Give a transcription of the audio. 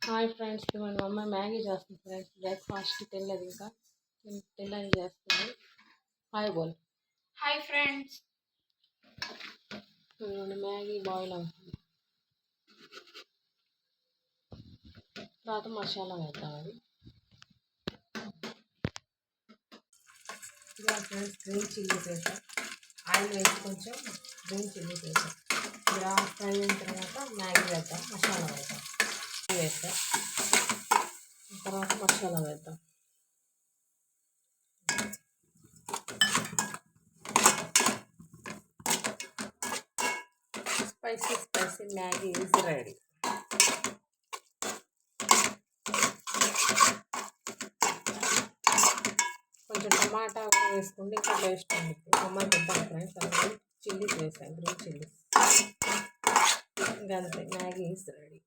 Hi friends, మా అమ్మ Maggi చేస్తుంది ఫ్రెండ్స్. బ్రేక్ఫాస్ట్కి తినలేదు, ఇంకా తినడానికి చేస్తుంది. హాయ్ బోల్. Hi friends. మ్యాగీ బాయిల్ అవుతుంది. తర్వాత మసాలా వేద్దాం. అది ఇలా ఫ్రెండ్స్ గ్రీన్ చిల్లీ వేసాం. ఆయిల్ వేసి కొంచెం గ్రీన్ చిల్లీ వేసాం. ఇలా ఫ్రై అయిన తర్వాత మ్యాగీ వేద్దాం, మసాలా వేద్దాం. వేస్తాం తర్వాత మసాలా వేద్దాం. Spicy Maggi is ready. కొంచెం టమాటా కూడా వేసుకుంటే ఇంకా టేస్ట్ ఉంటుంది. టమాటా వేద్దాం ఫ్రెండ్స్. చిల్లీస్ వేసాను, గ్రీన్ చిల్లీస్. ఇంకా అంతే, మ్యాగీ ఈజ్ రెడీ.